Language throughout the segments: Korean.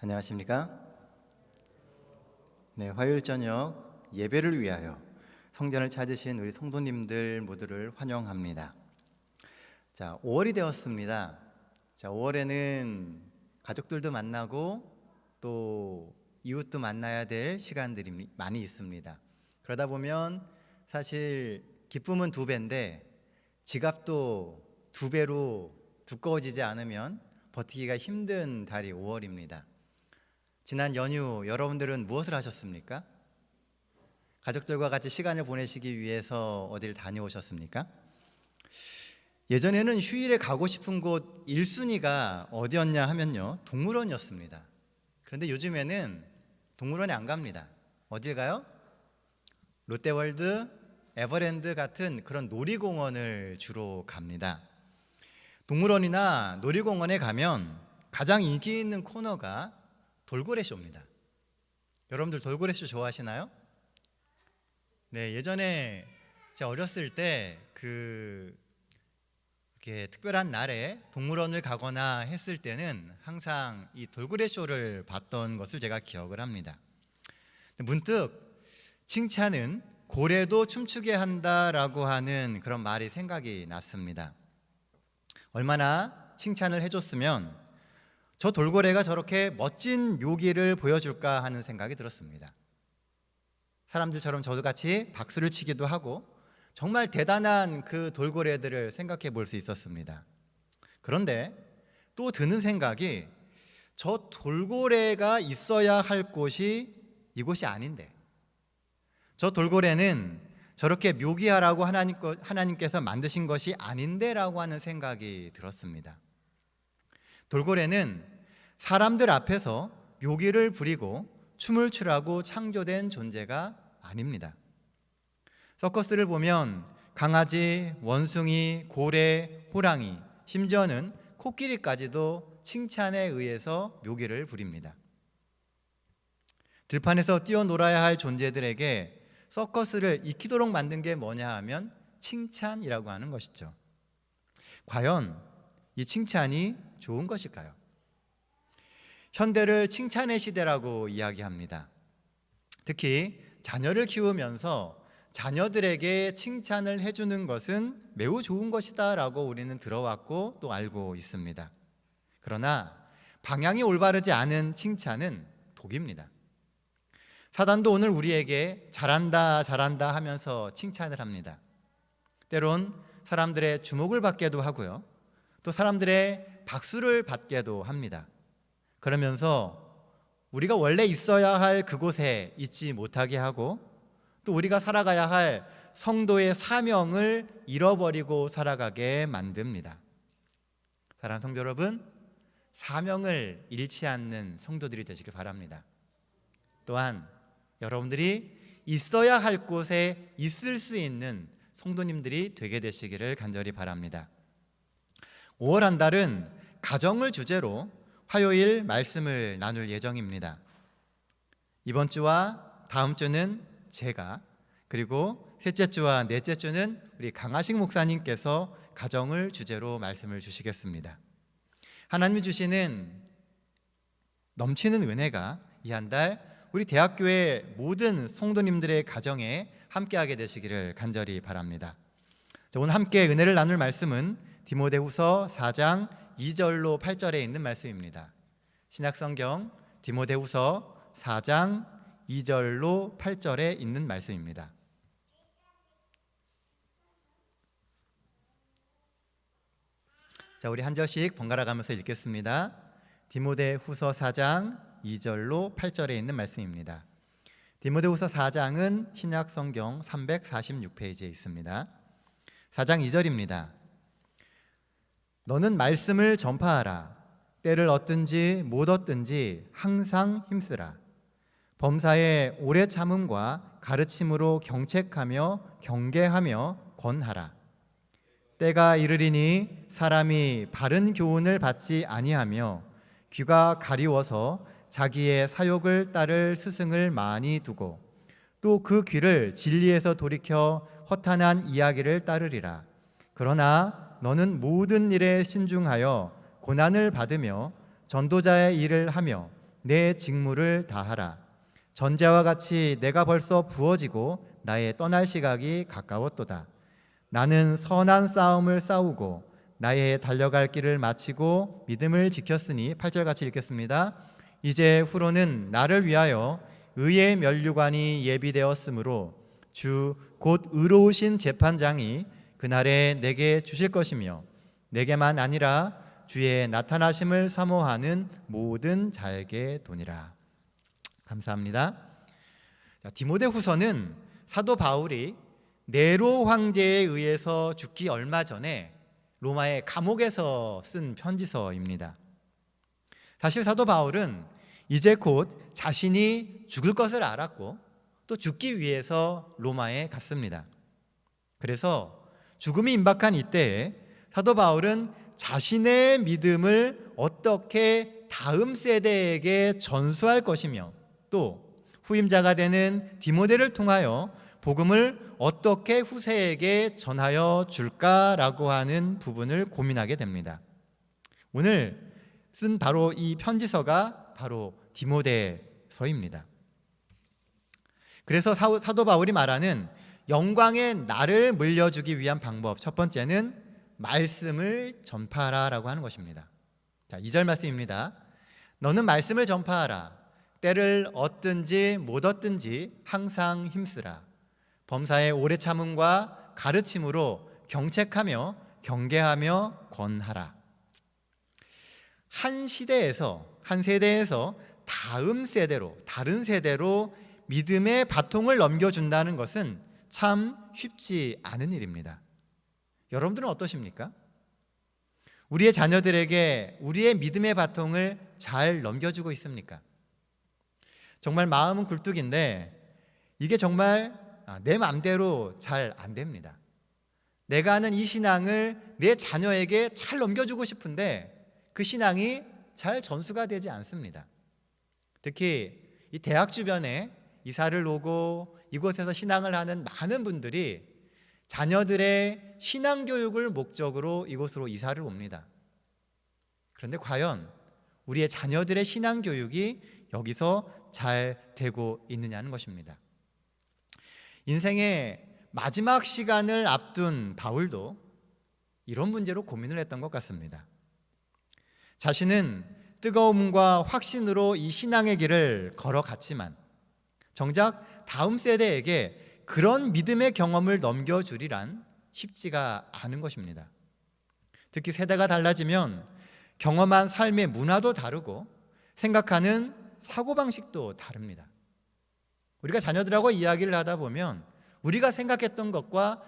안녕하십니까? 네, 화요일 저녁 예배를 위하여 성전을 찾으신 우리 성도님들 모두를 환영합니다. 자, 5월이 되었습니다. 자, 5월에는 가족들도 만나고 또 이웃도 만나야 될 시간들이 많이 있습니다. 그러다 보면 사실 기쁨은 2배인데 지갑도 2배로 두꺼워지지 않으면 버티기가 힘든 달이 5월입니다. 지난 연휴 여러분들은 무엇을 하셨습니까? 가족들과 같이 시간을 보내시기 위해서 어디를 다녀오셨습니까? 예전에는 휴일에 가고 싶은 곳 1순위가 어디였냐 하면요, 동물원이었습니다. 그런데 요즘에는 동물원에 안 갑니다. 어딜 가요? 롯데월드, 에버랜드 같은 그런 놀이공원을 주로 갑니다. 동물원이나 놀이공원에 가면 가장 인기 있는 코너가 돌고래쇼입니다. 여러분들 돌고래쇼 좋아하시나요? 네, 예전에 제가 어렸을 때 이렇게 특별한 날에 동물원을 가거나 했을 때는 항상 이 돌고래쇼를 봤던 것을 제가 기억을 합니다. 문득 칭찬은 고래도 춤추게 한다라고 하는 그런 말이 생각이 났습니다. 얼마나 칭찬을 해줬으면 저 돌고래가 저렇게 멋진 묘기를 보여줄까 하는 생각이 들었습니다. 사람들처럼 저도 같이 박수를 치기도 하고 정말 대단한 그 돌고래들을 생각해 볼 수 있었습니다. 그런데 또 드는 생각이 저 돌고래가 있어야 할 곳이 이곳이 아닌데, 저 돌고래는 저렇게 묘기하라고 하나님께서 만드신 것이 아닌데라고 하는 생각이 들었습니다. 돌고래는 사람들 앞에서 묘기를 부리고 춤을 추라고 창조된 존재가 아닙니다. 서커스를 보면 강아지, 원숭이, 고래, 호랑이, 심지어는 코끼리까지도 칭찬에 의해서 묘기를 부립니다. 들판에서 뛰어놀아야 할 존재들에게 서커스를 익히도록 만든 게 뭐냐 하면 칭찬이라고 하는 것이죠. 과연 이 칭찬이 좋은 것일까요? 현대를 칭찬의 시대라고 이야기합니다. 특히 자녀를 키우면서 자녀들에게 칭찬을 해주는 것은 매우 좋은 것이다 라고 우리는 들어왔고 또 알고 있습니다. 그러나 방향이 올바르지 않은 칭찬은 독입니다. 사단도 오늘 우리에게 잘한다 잘한다 하면서 칭찬을 합니다. 때론 사람들의 주목을 받게도 하고요, 또 사람들의 박수를 받게도 합니다. 그러면서 우리가 원래 있어야 할 그곳에 있지 못하게 하고 또 우리가 살아가야 할 성도의 사명을 잃어버리고 살아가게 만듭니다. 사랑하는 성도 여러분, 사명을 잃지 않는 성도들이 되시길 바랍니다. 또한 여러분들이 있어야 할 곳에 있을 수 있는 성도님들이 되게 되시기를 간절히 바랍니다. 5월 한 달은 가정을 주제로 화요일 말씀을 나눌 예정입니다. 이번 주와 다음 주는 제가, 그리고 셋째 주와 넷째 주는 우리 강하식 목사님께서 가정을 주제로 말씀을 주시겠습니다. 하나님이 주시는 넘치는 은혜가 이 한 달 우리 대학교의 모든 성도님들의 가정에 함께하게 되시기를 간절히 바랍니다. 오늘 함께 은혜를 나눌 말씀은 디모데후서 4장 2절로 8절에 있는 말씀입니다. 신약성경 디모데후서 4장 2절로 8절에 있는 말씀입니다. 자, 우리 한 절씩 번갈아 가면서 읽겠습니다. 디모데후서 4장 2절로 8절에 있는 말씀입니다. 디모데후서 4장은 신약성경 346페이지에 있습니다. 4장 2절입니다. 너는 말씀을 전파하라. 때를 얻든지 못 얻든지 항상 힘쓰라. 범사에 오래 참음과 가르침으로 경책하며 경계하며 권하라. 때가 이르리니 사람이 바른 교훈을 받지 아니하며 귀가 가리워서 자기의 사욕을 따를 스승을 많이 두고 또 그 귀를 진리에서 돌이켜 허탄한 이야기를 따르리라. 그러나 너는 모든 일에 신중하여 고난을 받으며 전도자의 일을 하며 내 직무를 다하라. 전제와 같이 내가 벌써 부어지고 나의 떠날 시각이 가까웠도다. 나는 선한 싸움을 싸우고 나의 달려갈 길을 마치고 믿음을 지켰으니 8절 같이 읽겠습니다. 이제 후로는 나를 위하여 의의 면류관이 예비되었으므로 주 곧 의로우신 재판장이 그날에 내게 주실 것이며 내게만 아니라 주의 나타나심을 사모하는 모든 자에게 도니라. 감사합니다. 디모데후서는 사도 바울이 네로 황제에 의해서 죽기 얼마 전에 로마의 감옥에서 쓴 편지서입니다. 사실 사도 바울은 이제 곧 자신이 죽을 것을 알았고 또 죽기 위해서 로마에 갔습니다. 그래서 죽음이 임박한 이때에 사도 바울은 자신의 믿음을 어떻게 다음 세대에게 전수할 것이며 또 후임자가 되는 디모데를 통하여 복음을 어떻게 후세에게 전하여 줄까라고 하는 부분을 고민하게 됩니다. 오늘 쓴 바로 이 편지서가 바로 디모데서입니다. 그래서 사도 바울이 말하는 영광의 날을 물려주기 위한 방법, 첫 번째는 말씀을 전파하라라고 하는 것입니다. 자, 2절 말씀입니다. 너는 말씀을 전파하라. 때를 얻든지 못 얻든지 항상 힘쓰라. 범사의 오래 참음과 가르침으로 경책하며 경계하며 권하라. 한 시대에서, 한 세대에서 다음 세대로, 다른 세대로 믿음의 바통을 넘겨준다는 것은 참 쉽지 않은 일입니다. 여러분들은 어떠십니까? 우리의 자녀들에게 우리의 믿음의 바통을 잘 넘겨주고 있습니까? 정말 마음은 굴뚝인데 이게 정말 내 마음대로 잘 안 됩니다. 내가 하는 이 신앙을 내 자녀에게 잘 넘겨주고 싶은데 그 신앙이 잘 전수가 되지 않습니다. 특히 이 대학 주변에 이사를 오고 이곳에서 신앙을 하는 많은 분들이 자녀들의 신앙 교육을 목적으로 이곳으로 이사를 옵니다. 그런데 과연 우리의 자녀들의 신앙 교육이 여기서 잘 되고 있느냐는 것입니다. 인생의 마지막 시간을 앞둔 바울도 이런 문제로 고민을 했던 것 같습니다. 자신은 뜨거움과 확신으로 이 신앙의 길을 걸어갔지만 정작 다음 세대에게 그런 믿음의 경험을 넘겨주리란 쉽지가 않은 것입니다. 특히 세대가 달라지면 경험한 삶의 문화도 다르고 생각하는 사고방식도 다릅니다. 우리가 자녀들하고 이야기를 하다 보면 우리가 생각했던 것과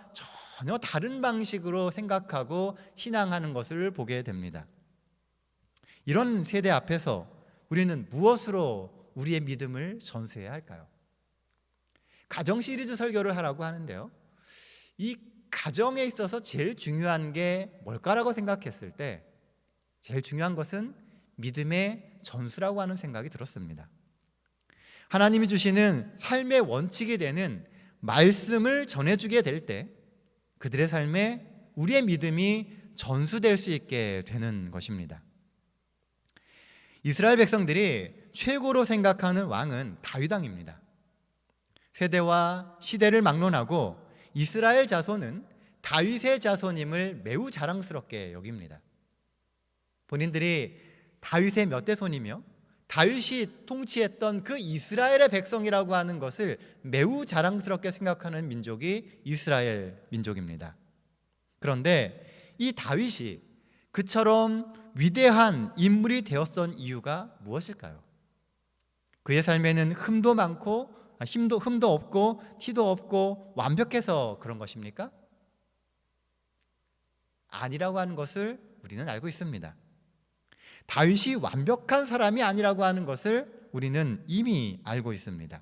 전혀 다른 방식으로 생각하고 신앙하는 것을 보게 됩니다. 이런 세대 앞에서 우리는 무엇으로 우리의 믿음을 전수해야 할까요? 가정 시리즈 설교를 하라고 하는데요. 이 가정에 있어서 제일 중요한 게 뭘까라고 생각했을 때 제일 중요한 것은 믿음의 전수라고 하는 생각이 들었습니다. 하나님이 주시는 삶의 원칙이 되는 말씀을 전해주게 될 때 그들의 삶에 우리의 믿음이 전수될 수 있게 되는 것입니다. 이스라엘 백성들이 최고로 생각하는 왕은 다윗 왕입니다. 세대와 시대를 막론하고 이스라엘 자손은 다윗의 자손임을 매우 자랑스럽게 여깁니다. 본인들이 다윗의 몇 대 손이며 다윗이 통치했던 그 이스라엘의 백성이라고 하는 것을 매우 자랑스럽게 생각하는 민족이 이스라엘 민족입니다. 그런데 이 다윗이 그처럼 위대한 인물이 되었던 이유가 무엇일까요? 그의 삶에는 흠도 많고 흠도 없고 티도 없고 완벽해서 그런 것입니까? 아니라고 하는 것을 우리는 알고 있습니다. 다윗이 완벽한 사람이 아니라고 하는 것을 우리는 이미 알고 있습니다.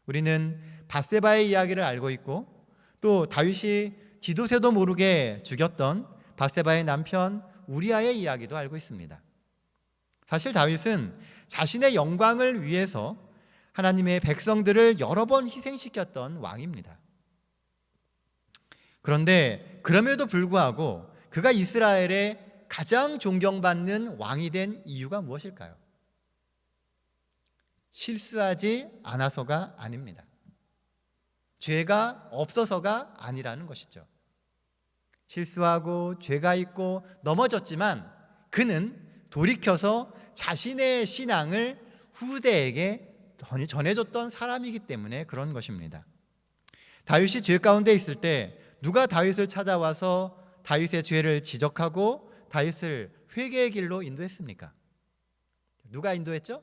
우리는 밧세바의 이야기를 알고 있고 또 다윗이 뒤도새도 모르게 죽였던 밧세바의 남편 우리아의 이야기도 알고 있습니다. 사실 다윗은 자신의 영광을 위해서 하나님의 백성들을 여러 번 희생시켰던 왕입니다. 그런데 그럼에도 불구하고 그가 이스라엘의 가장 존경받는 왕이 된 이유가 무엇일까요? 실수하지 않아서가 아닙니다. 죄가 없어서가 아니라는 것이죠. 실수하고 죄가 있고 넘어졌지만 그는 돌이켜서 자신의 신앙을 후대에게 전해줬던 사람이기 때문에 그런 것입니다. 다윗이 죄 가운데 있을 때 누가 다윗을 찾아와서 다윗의 죄를 지적하고 다윗을 회개의 길로 인도했습니까? 누가 인도했죠?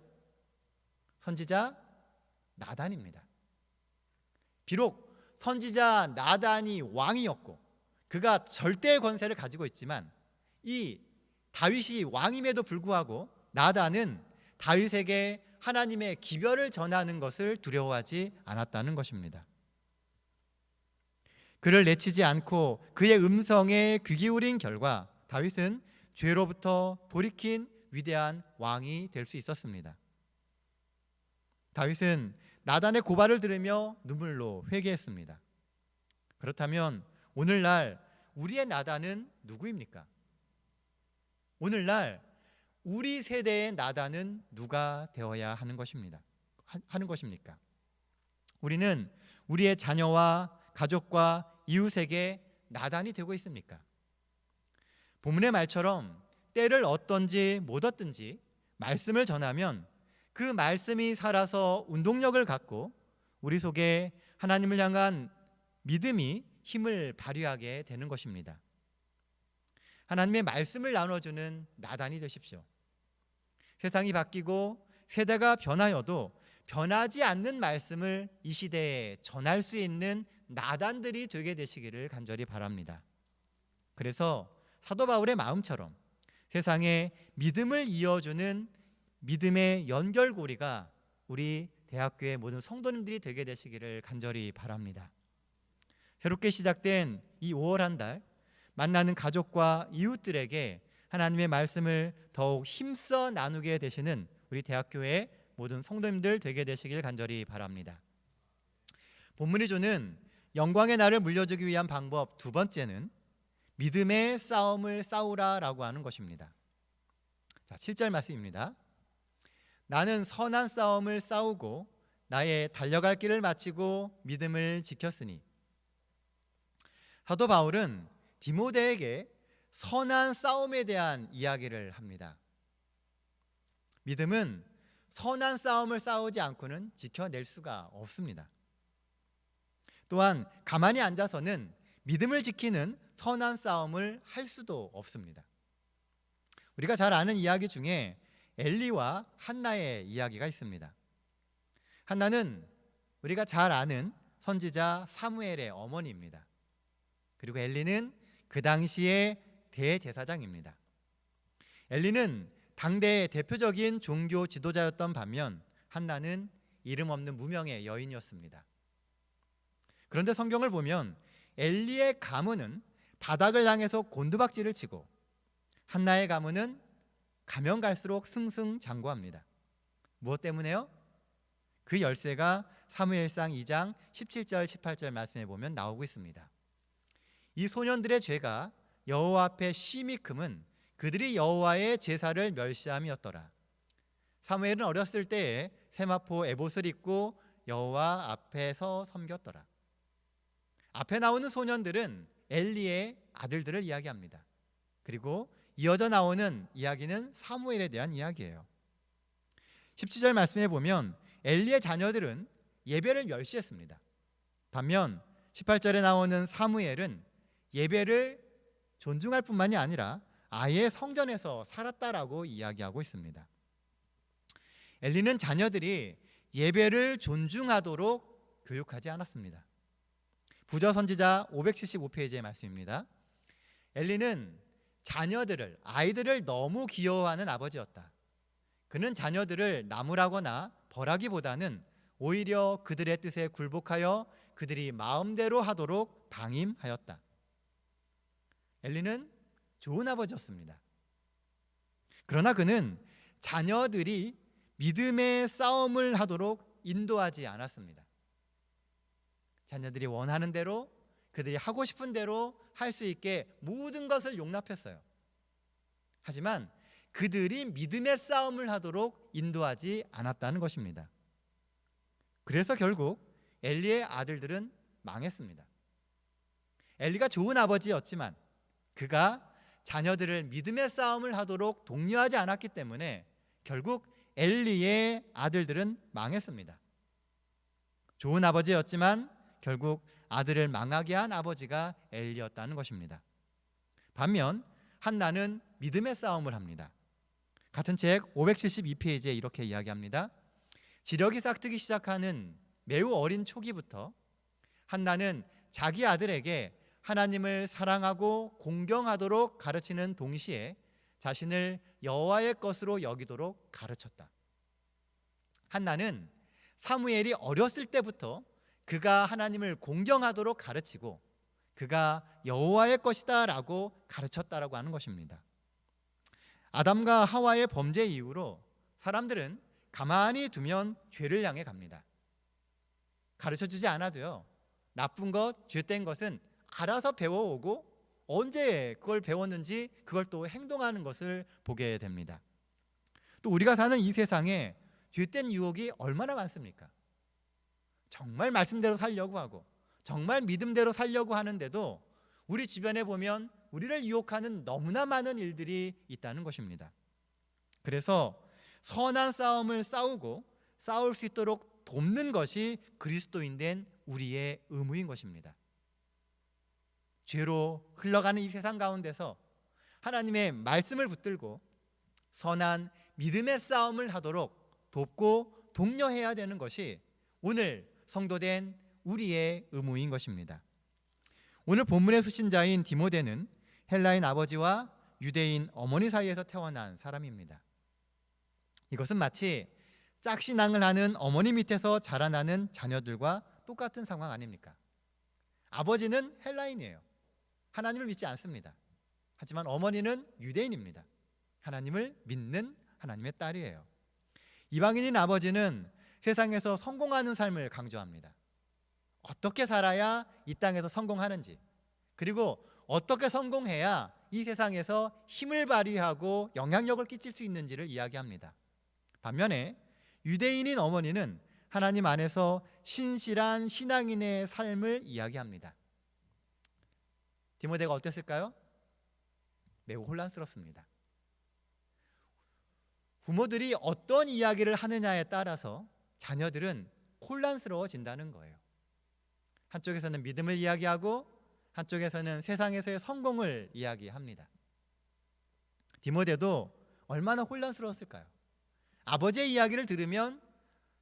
선지자 나단입니다. 비록 선지자 나단이 왕이었고 그가 절대의 권세를 가지고 있지만 이 다윗이 왕임에도 불구하고 나단은 다윗에게 하나님의 기별을 전하는 것을 두려워하지 않았다는 것입니다. 그를 내치지 않고 그의 음성에 귀 기울인 결과 다윗은 죄로부터 돌이킨 위대한 왕이 될 수 있었습니다. 다윗은 나단의 고발을 들으며 눈물로 회개했습니다. 그렇다면 오늘날 우리의 나단은 누구입니까? 오늘날 우리 세대의 나단은 누가 되어야 하는 것입니다. 우리는 우리의 자녀와 가족과 이웃에게 나단이 되고 있습니까? 본문의 말처럼 때를 얻든지 못 얻든지 말씀을 전하면 그 말씀이 살아서 운동력을 갖고 우리 속에 하나님을 향한 믿음이 힘을 발휘하게 되는 것입니다. 하나님의 말씀을 나눠주는 나단이 되십시오. 세상이 바뀌고 세대가 변하여도 변하지 않는 말씀을 이 시대에 전할 수 있는 나단들이 되게 되시기를 간절히 바랍니다. 그래서 사도 바울의 마음처럼 세상에 믿음을 이어주는 믿음의 연결고리가 우리 대학교의 모든 성도님들이 되게 되시기를 간절히 바랍니다. 새롭게 시작된 이 5월 한 달 만나는 가족과 이웃들에게 하나님의 말씀을 더욱 힘써 나누게 되시는 우리 대학교의 모든 성도님들 되게 되시길 간절히 바랍니다. 본문이 주는 영광의 날을 물려주기 위한 방법 두 번째는 믿음의 싸움을 싸우라라고 하는 것입니다. 자, 7절 말씀입니다. 나는 선한 싸움을 싸우고 나의 달려갈 길을 마치고 믿음을 지켰으니. 사도 바울은 디모데에게 선한 싸움에 대한 이야기를 합니다. 믿음은 선한 싸움을 싸우지 않고는 지켜낼 수가 없습니다. 또한 가만히 앉아서는 믿음을 지키는 선한 싸움을 할 수도 없습니다. 우리가 잘 아는 이야기 중에 엘리와 한나의 이야기가 있습니다. 한나는 우리가 잘 아는 선지자 사무엘의 어머니입니다. 그리고 엘리는 그 당시의 대제사장입니다. 엘리는 당대의 대표적인 종교 지도자였던 반면 한나는 이름 없는 무명의 여인이었습니다. 그런데 성경을 보면 엘리의 가문은 바닥을 향해서 곤두박질을 치고 한나의 가문은 가면 갈수록 승승장구합니다. 무엇 때문에요? 그 열쇠가 사무엘상 2장 17절 18절 말씀에 보면 나오고 있습니다. 이 소년들의 죄가 여호와 앞에 심히 크면 그들이 여호와의 제사를 멸시함이었더라. 사무엘은 어렸을 때에 세마포 에봇을 입고 여호와 앞에서 섬겼더라. 앞에 나오는 소년들은 엘리의 아들들을 이야기합니다. 그리고 이어져 나오는 이야기는 사무엘에 대한 이야기예요. 17절 말씀에 보면 엘리의 자녀들은 예배를 멸시했습니다. 반면 18절에 나오는 사무엘은 예배를 존중할 뿐만이 아니라 아예 성전에서 살았다라고 이야기하고 있습니다. 엘리는 자녀들이 예배를 존중하도록 교육하지 않았습니다. 부저 선지자 575페이지의 말씀입니다. 엘리는 아이들을 너무 귀여워하는 아버지였다. 그는 자녀들을 나무라거나 벌하기보다는 오히려 그들의 뜻에 굴복하여 그들이 마음대로 하도록 방임하였다. 엘리는 좋은 아버지였습니다. 그러나 그는 자녀들이 믿음의 싸움을 하도록 인도하지 않았습니다. 자녀들이 원하는 대로 그들이 하고 싶은 대로 할 수 있게 모든 것을 용납했어요. 하지만 그들이 믿음의 싸움을 하도록 인도하지 않았다는 것입니다. 그래서 결국 엘리의 아들들은 망했습니다. 엘리가 좋은 아버지였지만 그가 자녀들을 믿음의 싸움을 하도록 독려하지 않았기 때문에 결국 엘리의 아들들은 망했습니다. 좋은 아버지였지만 결국 아들을 망하게 한 아버지가 엘리였다는 것입니다. 반면 한나는 믿음의 싸움을 합니다. 같은 책 572페이지에 이렇게 이야기합니다. 지력이 싹트기 시작하는 매우 어린 초기부터 한나는 자기 아들에게 하나님을 사랑하고 공경하도록 가르치는 동시에 자신을 여호와의 것으로 여기도록 가르쳤다. 한나는 사무엘이 어렸을 때부터 그가 하나님을 공경하도록 가르치고 그가 여호와의 것이다 라고 가르쳤다라고 하는 것입니다. 아담과 하와의 범죄 이후로 사람들은 가만히 두면 죄를 향해 갑니다. 가르쳐주지 않아도요, 나쁜 것, 죄된 것은 알아서 배워오고 언제 그걸 배웠는지 그걸 또 행동하는 것을 보게 됩니다. 또 우리가 사는 이 세상에 죄된 유혹이 얼마나 많습니까? 정말 말씀대로 살려고 하고 정말 믿음대로 살려고 하는데도 우리 주변에 보면 우리를 유혹하는 너무나 많은 일들이 있다는 것입니다. 그래서 선한 싸움을 싸우고 싸울 수 있도록 돕는 것이 그리스도인 된 우리의 의무인 것입니다. 죄로 흘러가는 이 세상 가운데서 하나님의 말씀을 붙들고 선한 믿음의 싸움을 하도록 돕고 독려해야 되는 것이 오늘 성도된 우리의 의무인 것입니다. 오늘 본문의 수신자인 디모데는 헬라인 아버지와 유대인 어머니 사이에서 태어난 사람입니다. 이것은 마치 짝신앙을 하는 어머니 밑에서 자라나는 자녀들과 똑같은 상황 아닙니까? 아버지는 헬라인이에요. 하나님을 믿지 않습니다. 하지만 어머니는 유대인입니다. 하나님을 믿는 하나님의 딸이에요. 이방인인 아버지는 세상에서 성공하는 삶을 강조합니다. 어떻게 살아야 이 땅에서 성공하는지, 그리고 어떻게 성공해야 이 세상에서 힘을 발휘하고 영향력을 끼칠 수 있는지를 이야기합니다. 반면에 유대인인 어머니는 하나님 안에서 신실한 신앙인의 삶을 이야기합니다. 디모데가 어땠을까요? 매우 혼란스럽습니다. 부모들이 어떤 이야기를 하느냐에 따라서 자녀들은 혼란스러워진다는 거예요. 한쪽에서는 믿음을 이야기하고 한쪽에서는 세상에서의 성공을 이야기합니다. 디모데도 얼마나 혼란스러웠을까요? 아버지의 이야기를 들으면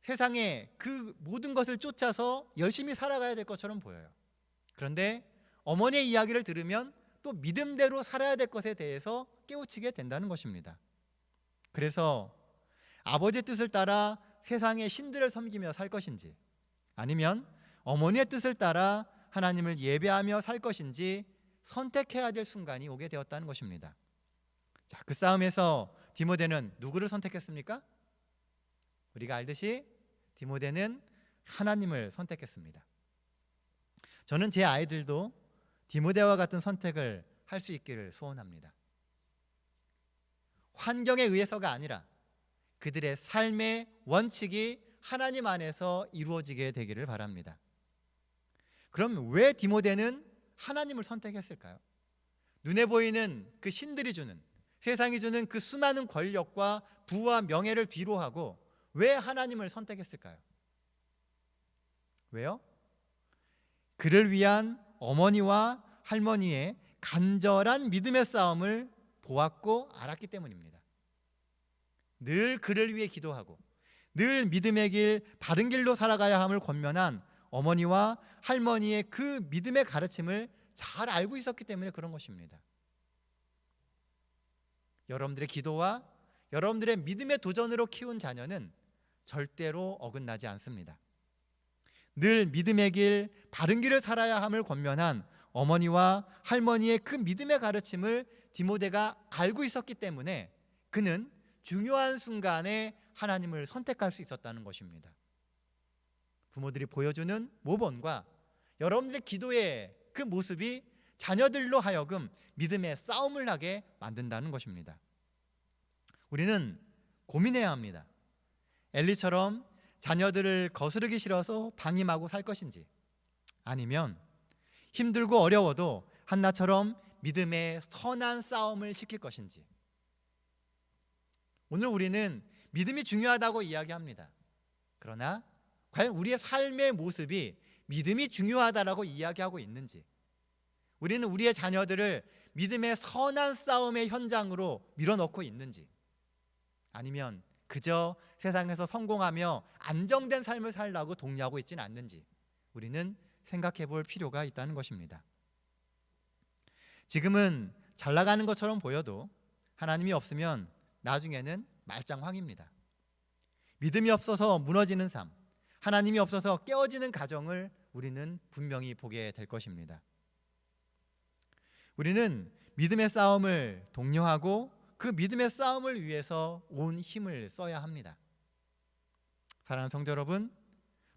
세상에 그 모든 것을 쫓아서 열심히 살아가야 될 것처럼 보여요. 그런데 어머니의 이야기를 들으면 또 믿음대로 살아야 될 것에 대해서 깨우치게 된다는 것입니다. 그래서 아버지의 뜻을 따라 세상의 신들을 섬기며 살 것인지, 아니면 어머니의 뜻을 따라 하나님을 예배하며 살 것인지 선택해야 될 순간이 오게 되었다는 것입니다. 자, 그 싸움에서 디모데는 누구를 선택했습니까? 우리가 알듯이 디모데는 하나님을 선택했습니다. 저는 제 아이들도 디모데와 같은 선택을 할 수 있기를 소원합니다. 환경에 의해서가 아니라 그들의 삶의 원칙이 하나님 안에서 이루어지게 되기를 바랍니다. 그럼 왜 디모데는 하나님을 선택했을까요? 눈에 보이는 그 신들이 주는, 세상이 주는 그 수많은 권력과 부와 명예를 뒤로하고 왜 하나님을 선택했을까요? 왜요? 그를 위한 어머니와 할머니의 간절한 믿음의 싸움을 보았고 알았기 때문입니다. 늘 그를 위해 기도하고 늘 믿음의 길, 바른 길로 살아가야 함을 권면한 어머니와 할머니의 그 믿음의 가르침을 잘 알고 있었기 때문에 그런 것입니다. 여러분들의 기도와 여러분들의 믿음의 도전으로 키운 자녀는 절대로 어긋나지 않습니다. 늘 믿음의 길, 바른 길을 살아야 함을 권면한 어머니와 할머니의 그 믿음의 가르침을 디모데가 알고 있었기 때문에 그는 중요한 순간에 하나님을 선택할 수 있었다는 것입니다. 부모들이 보여주는 모범과 여러분들의 기도의 그 모습이 자녀들로 하여금 믿음의 싸움을 하게 만든다는 것입니다. 우리는 고민해야 합니다. 엘리처럼 자녀들을 거스르기 싫어서 방임하고 살 것인지, 아니면 힘들고 어려워도 한나처럼 믿음의 선한 싸움을 시킬 것인지. 오늘 우리는 믿음이 중요하다고 이야기합니다. 그러나 과연 우리의 삶의 모습이 믿음이 중요하다라고 이야기하고 있는지, 우리는 우리의 자녀들을 믿음의 선한 싸움의 현장으로 밀어넣고 있는지, 아니면 그저 세상에서 성공하며 안정된 삶을 살라고 독려하고 있지는 않는지 우리는 생각해 볼 필요가 있다는 것입니다. 지금은 잘 나가는 것처럼 보여도 하나님이 없으면 나중에는 말짱황입니다. 믿음이 없어서 무너지는 삶, 하나님이 없어서 깨어지는 가정을 우리는 분명히 보게 될 것입니다. 우리는 믿음의 싸움을 독려하고 그 믿음의 싸움을 위해서 온 힘을 써야 합니다. 사랑하는 성도 여러분,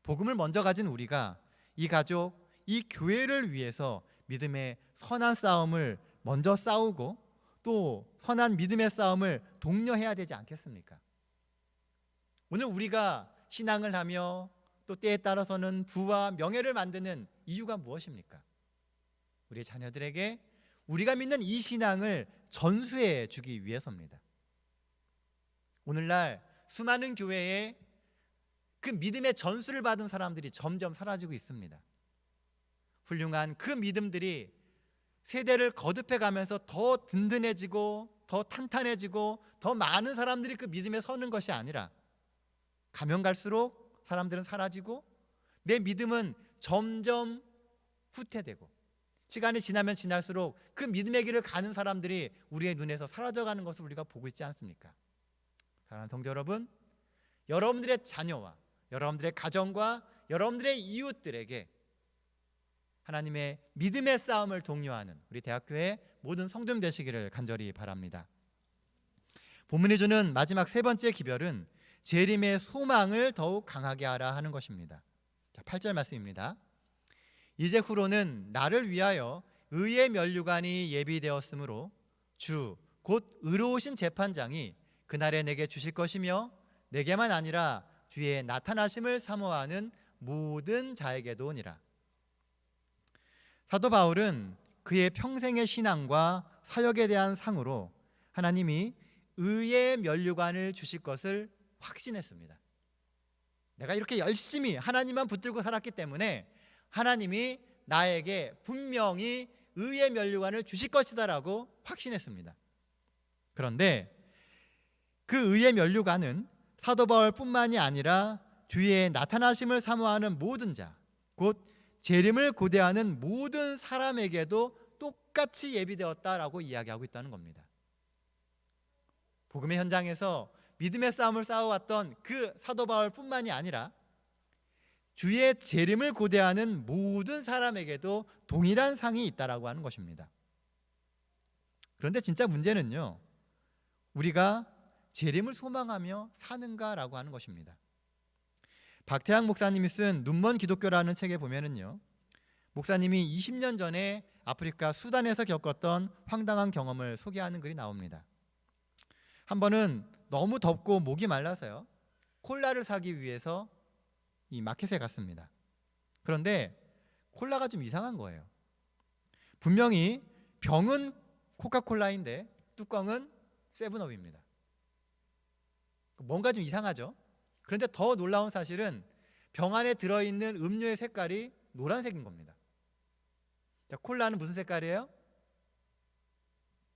복음을 먼저 가진 우리가 이 가족, 이 교회를 위해서 믿음의 선한 싸움을 먼저 싸우고 또 선한 믿음의 싸움을 독려해야 되지 않겠습니까? 오늘 우리가 신앙을 하며 또 때에 따라서는 부와 명예를 만드는 이유가 무엇입니까? 우리 자녀들에게 우리가 믿는 이 신앙을 전수해 주기 위해서입니다. 오늘날 수많은 교회에 그 믿음의 전수를 받은 사람들이 점점 사라지고 있습니다. 훌륭한 그 믿음들이 세대를 거듭해 가면서 더 든든해지고 더 탄탄해지고 더 많은 사람들이 그 믿음에 서는 것이 아니라 가면 갈수록 사람들은 사라지고 내 믿음은 점점 후퇴되고 시간이 지나면 지날수록 그 믿음의 길을 가는 사람들이 우리의 눈에서 사라져가는 것을 우리가 보고 있지 않습니까? 사랑하는 성도 여러분, 여러분들의 자녀와 여러분들의 가정과 여러분들의 이웃들에게 하나님의 믿음의 싸움을 독려하는 우리 대학교의 모든 성도님 되시기를 간절히 바랍니다. 본문이 주는 마지막 세 번째 기별은 재림의 소망을 더욱 강하게 하라 하는 것입니다. 8절 말씀입니다. 이제 후로는 나를 위하여 의의 면류관이 예비되었으므로 주 곧 의로우신 재판장이 그날에 내게 주실 것이며 내게만 아니라 주의 나타나심을 사모하는 모든 자에게도 오니라. 사도 바울은 그의 평생의 신앙과 사역에 대한 상으로 하나님이 의의 면류관을 주실 것을 확신했습니다. 내가 이렇게 열심히 하나님만 붙들고 살았기 때문에 하나님이 나에게 분명히 의의 면류관을 주실 것이다라고 확신했습니다. 그런데 그 의의 면류관은 사도 바울뿐만이 아니라 주의 나타나심을 사모하는 모든 자, 곧 재림을 고대하는 모든 사람에게도 똑같이 예비되었다라고 이야기하고 있다는 겁니다. 복음의 현장에서 믿음의 싸움을 싸워왔던 그 사도 바울뿐만이 아니라 주의 재림을 고대하는 모든 사람에게도 동일한 상이 있다라고 하는 것입니다. 그런데 진짜 문제는요, 우리가 재림을 소망하며 사는가라고 하는 것입니다. 박태양 목사님이 쓴 눈먼 기독교라는 책에 보면은요, 목사님이 20년 전에 아프리카 수단에서 겪었던 황당한 경험을 소개하는 글이 나옵니다. 한 번은 너무 덥고 목이 말라서요, 콜라를 사기 위해서 이 마켓에 갔습니다. 그런데 콜라가 좀 이상한 거예요. 분명히 병은 코카콜라인데 뚜껑은 세븐업입니다. 뭔가 좀 이상하죠? 그런데 더 놀라운 사실은 병 안에 들어있는 음료의 색깔이 노란색인 겁니다. 자, 콜라는 무슨 색깔이에요?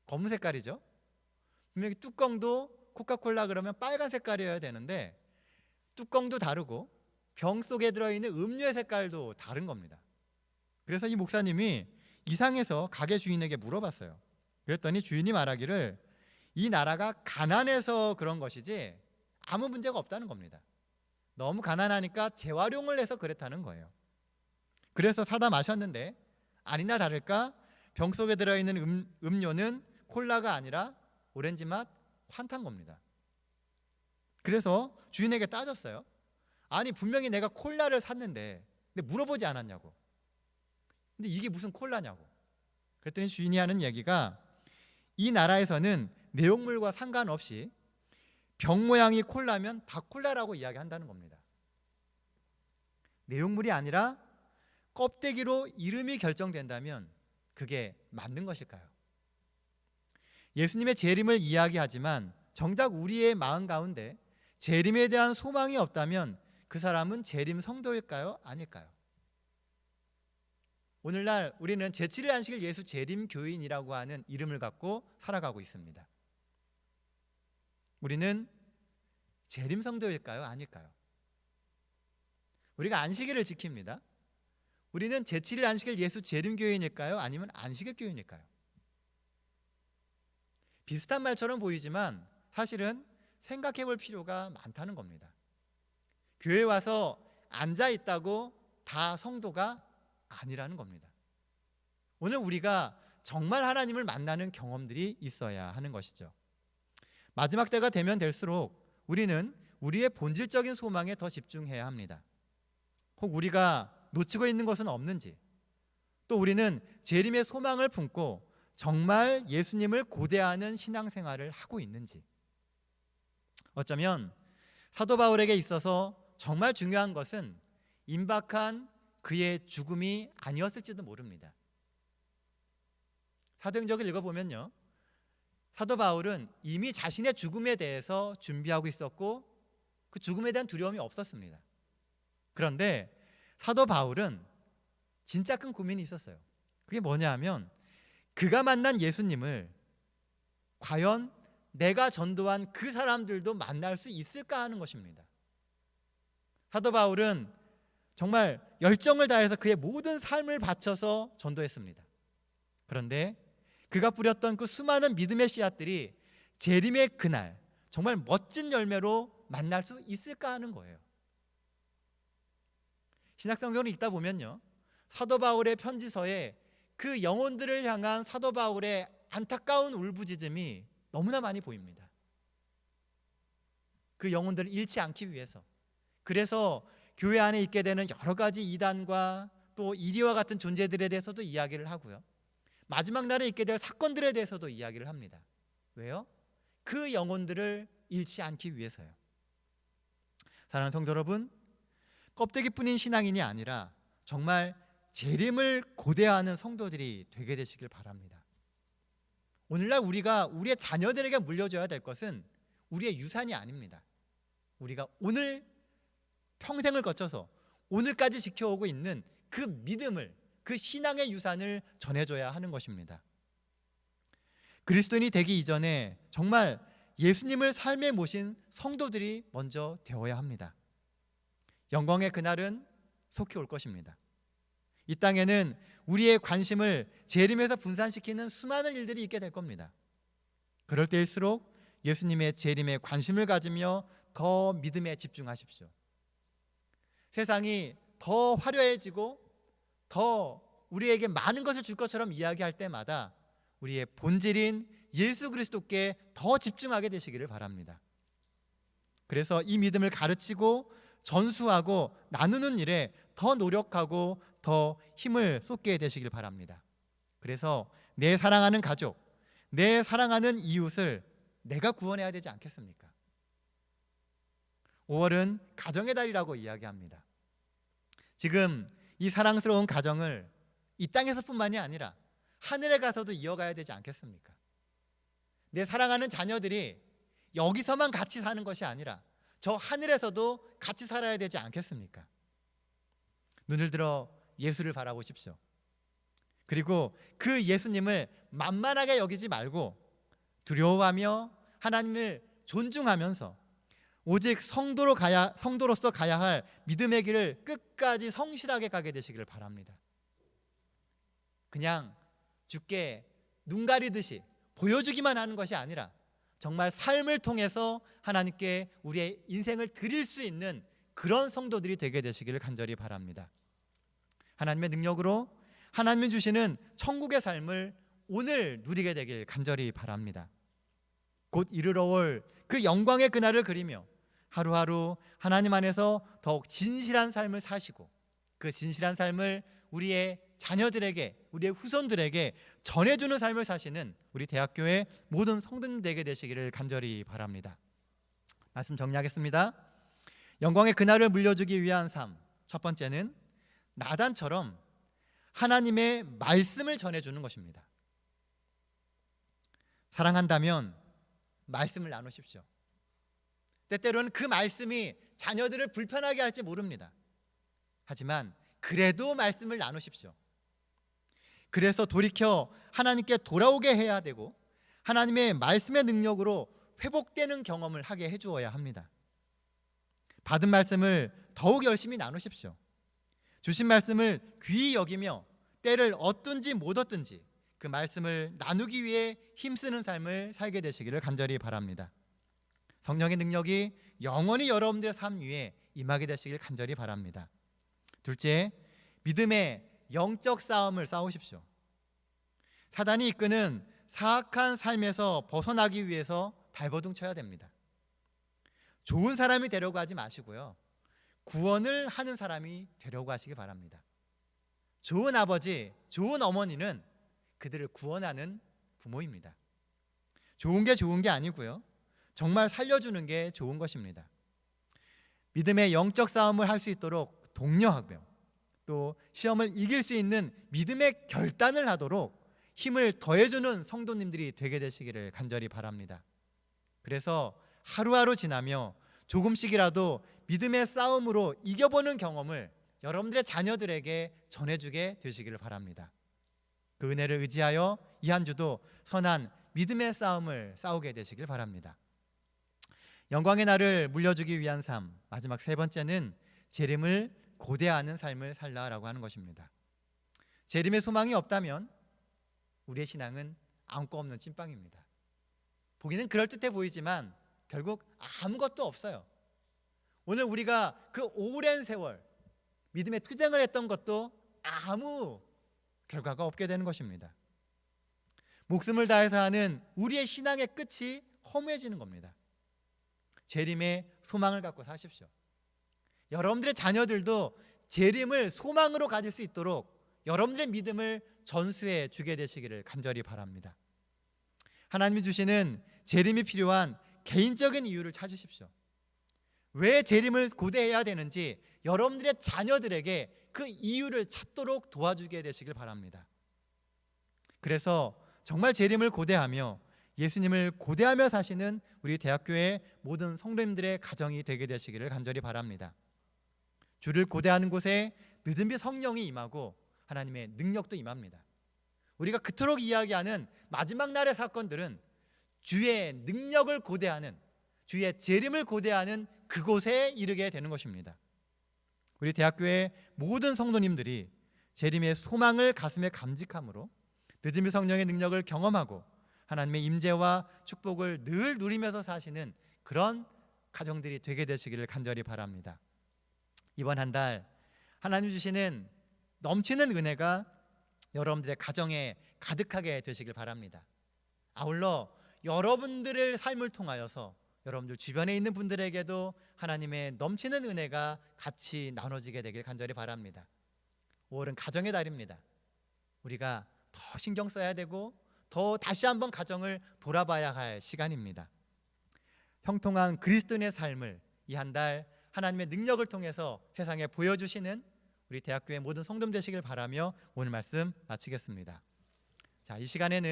검은 색깔이죠. 분명히 뚜껑도 코카콜라 그러면 빨간 색깔이어야 되는데 뚜껑도 다르고 병 속에 들어있는 음료의 색깔도 다른 겁니다. 그래서 이 목사님이 이상해서 가게 주인에게 물어봤어요. 그랬더니 주인이 말하기를 이 나라가 가난해서 그런 것이지 아무 문제가 없다는 겁니다. 너무 가난하니까 재활용을 해서 그랬다는 거예요. 그래서 사다 마셨는데 아니나 다를까 병 속에 들어있는 음료는 콜라가 아니라 오렌지 맛 환타인 겁니다. 그래서 주인에게 따졌어요. 아니 분명히 내가 콜라를 샀는데 근데 물어보지 않았냐고. 근데 이게 무슨 콜라냐고. 그랬더니 주인이 하는 얘기가 이 나라에서는 내용물과 상관없이 병 모양이 콜라면 다 콜라라고 이야기한다는 겁니다. 내용물이 아니라 껍데기로 이름이 결정된다면 그게 맞는 것일까요? 예수님의 재림을 이야기하지만 정작 우리의 마음 가운데 재림에 대한 소망이 없다면 그 사람은 재림 성도일까요? 아닐까요? 오늘날 우리는 제7일 안식일 예수 재림 교인이라고 하는 이름을 갖고 살아가고 있습니다. 우리는 재림 성도일까요? 아닐까요? 우리가 안식일을 지킵니다. 우리는 제7일 안식일 예수 재림 교인일까요? 아니면 안식일 교인일까요? 비슷한 말처럼 보이지만 사실은 생각해 볼 필요가 많다는 겁니다. 교회 와서 앉아 있다고 다 성도가 아니라는 겁니다. 오늘 우리가 정말 하나님을 만나는 경험들이 있어야 하는 것이죠. 마지막 때가 되면 될수록 우리는 우리의 본질적인 소망에 더 집중해야 합니다. 혹 우리가 놓치고 있는 것은 없는지, 또 우리는 재림의 소망을 품고 정말 예수님을 고대하는 신앙생활을 하고 있는지. 어쩌면 사도 바울에게 있어서 정말 중요한 것은 임박한 그의 죽음이 아니었을지도 모릅니다. 사도행전을 읽어보면요, 사도 바울은 이미 자신의 죽음에 대해서 준비하고 있었고 그 죽음에 대한 두려움이 없었습니다. 그런데 사도 바울은 진짜 큰 고민이 있었어요. 그게 뭐냐 하면 그가 만난 예수님을 과연 내가 전도한 그 사람들도 만날 수 있을까 하는 것입니다. 사도 바울은 정말 열정을 다해서 그의 모든 삶을 바쳐서 전도했습니다. 그런데 그가 뿌렸던 그 수많은 믿음의 씨앗들이 재림의 그날 정말 멋진 열매로 만날 수 있을까 하는 거예요. 신약성경을 읽다 보면요, 사도 바울의 편지서에 그 영혼들을 향한 사도 바울의 안타까운 울부짖음이 너무나 많이 보입니다. 그 영혼들을 잃지 않기 위해서. 그래서 교회 안에 있게 되는 여러 가지 이단과 또 이리와 같은 존재들에 대해서도 이야기를 하고요, 마지막 날에 있게 될 사건들에 대해서도 이야기를 합니다. 왜요? 그 영혼들을 잃지 않기 위해서요. 사랑하는 성도 여러분, 껍데기뿐인 신앙인이 아니라 정말 재림을 고대하는 성도들이 되게 되시길 바랍니다. 오늘날 우리가 우리의 자녀들에게 물려줘야 될 것은 우리의 유산이 아닙니다. 우리가 오늘 평생을 거쳐서 오늘까지 지켜오고 있는 그 믿음을, 그 신앙의 유산을 전해줘야 하는 것입니다. 그리스도인이 되기 이전에 정말 예수님을 삶에 모신 성도들이 먼저 되어야 합니다. 영광의 그날은 속히 올 것입니다. 이 땅에는 우리의 관심을 재림에서 분산시키는 수많은 일들이 있게 될 겁니다. 그럴 때일수록 예수님의 재림에 관심을 가지며 더 믿음에 집중하십시오. 세상이 더 화려해지고 더 우리에게 많은 것을 줄 것처럼 이야기할 때마다 우리의 본질인 예수 그리스도께 더 집중하게 되시기를 바랍니다. 그래서 이 믿음을 가르치고 전수하고 나누는 일에 더 노력하고 더 힘을 쏟게 되시길 바랍니다. 그래서 내 사랑하는 가족, 내 사랑하는 이웃을 내가 구원해야 되지 않겠습니까? 5월은 가정의 달이라고 이야기합니다. 지금 이 사랑스러운 가정을 이 땅에서뿐만이 아니라 하늘에 가서도 이어가야 되지 않겠습니까? 내 사랑하는 자녀들이 여기서만 같이 사는 것이 아니라 저 하늘에서도 같이 살아야 되지 않겠습니까? 눈을 들어 예수를 바라보십시오. 그리고 그 예수님을 만만하게 여기지 말고 두려워하며 하나님을 존중하면서 오직 성도로서 가야 할 믿음의 길을 끝까지 성실하게 가게 되시기를 바랍니다. 그냥 주께 눈 가리듯이 보여주기만 하는 것이 아니라 정말 삶을 통해서 하나님께 우리의 인생을 드릴 수 있는 그런 성도들이 되게 되시기를 간절히 바랍니다. 하나님의 능력으로 하나님이 주시는 천국의 삶을 오늘 누리게 되길 간절히 바랍니다. 곧 이르러 올 그 영광의 그날을 그리며 하루하루 하나님 안에서 더욱 진실한 삶을 사시고 그 진실한 삶을 우리의 자녀들에게, 우리의 후손들에게 전해주는 삶을 사시는 우리 대학교의 모든 성도님 되게 되시기를 간절히 바랍니다. 말씀 정리하겠습니다. 영광의 그날을 물려주기 위한 삶, 첫 번째는 나단처럼 하나님의 말씀을 전해주는 것입니다. 사랑한다면 말씀을 나누십시오. 때때로는 그 말씀이 자녀들을 불편하게 할지 모릅니다. 하지만 그래도 말씀을 나누십시오. 그래서 돌이켜 하나님께 돌아오게 해야 되고 하나님의 말씀의 능력으로 회복되는 경험을 하게 해주어야 합니다. 받은 말씀을 더욱 열심히 나누십시오. 주신 말씀을 귀히 여기며 때를 얻든지 못 얻든지 그 말씀을 나누기 위해 힘쓰는 삶을 살게 되시기를 간절히 바랍니다. 성령의 능력이 영원히 여러분들의 삶 위에 임하게 되시길 간절히 바랍니다. 둘째, 믿음의 영적 싸움을 싸우십시오. 사단이 이끄는 사악한 삶에서 벗어나기 위해서 발버둥 쳐야 됩니다. 좋은 사람이 되려고 하지 마시고요, 구원을 하는 사람이 되려고 하시기 바랍니다. 좋은 아버지, 좋은 어머니는 그들을 구원하는 부모입니다. 좋은 게 아니고요, 정말 살려주는 게 좋은 것입니다. 믿음의 영적 싸움을 할 수 있도록 독려하고요, 또 시험을 이길 수 있는 믿음의 결단을 하도록 힘을 더해주는 성도님들이 되게 되시기를 간절히 바랍니다. 그래서 하루하루 지나며 조금씩이라도 믿음의 싸움으로 이겨보는 경험을 여러분들의 자녀들에게 전해주게 되시기를 바랍니다. 그 은혜를 의지하여 이 한 주도 선한 믿음의 싸움을 싸우게 되시길 바랍니다. 영광의 날을 물려주기 위한 삶, 마지막 세 번째는 재림을 고대하는 삶을 살라라고 하는 것입니다. 재림의 소망이 없다면 우리의 신앙은 아무것도 없는 찐빵입니다. 보기는 그럴듯해 보이지만 결국 아무것도 없어요. 오늘 우리가 그 오랜 세월 믿음의 투쟁을 했던 것도 아무 결과가 없게 되는 것입니다. 목숨을 다해서 하는 우리의 신앙의 끝이 허무해지는 겁니다. 재림의 소망을 갖고 사십시오. 여러분들의 자녀들도 재림을 소망으로 가질 수 있도록 여러분들의 믿음을 전수해 주게 되시기를 간절히 바랍니다. 하나님이 주시는 재림이 필요한 개인적인 이유를 찾으십시오. 왜 재림을 고대해야 되는지 여러분들의 자녀들에게 그 이유를 찾도록 도와주게 되시길 바랍니다. 그래서 정말 재림을 고대하며 예수님을 고대하며 사시는 우리 대학교의 모든 성도님들의 가정이 되게 되시기를 간절히 바랍니다. 주를 고대하는 곳에 늦은 빛 성령이 임하고 하나님의 능력도 임합니다. 우리가 그토록 이야기하는 마지막 날의 사건들은 주의 능력을 고대하는, 주의 재림을 고대하는 그곳에 이르게 되는 것입니다. 우리 대학교의 모든 성도님들이 재림의 소망을 가슴에 감직함으로 늦은 빛 성령의 능력을 경험하고 하나님의 임재와 축복을 늘 누리면서 사시는 그런 가정들이 되게 되시기를 간절히 바랍니다. 이번 한 달 하나님 주시는 넘치는 은혜가 여러분들의 가정에 가득하게 되시길 바랍니다. 아울러 여러분들의 삶을 통하여서 여러분들 주변에 있는 분들에게도 하나님의 넘치는 은혜가 같이 나눠지게 되길 간절히 바랍니다. 5월은 가정의 달입니다. 우리가 더 신경 써야 되고 더 다시 한번 가정을 돌아봐야 할 시간입니다. 형통한 그리스도인의 삶을 이 한 달 하나님의 능력을 통해서 세상에 보여주시는 우리 대학교의 모든 성도님 되시길 바라며 오늘 말씀 마치겠습니다. 자, 이 시간에는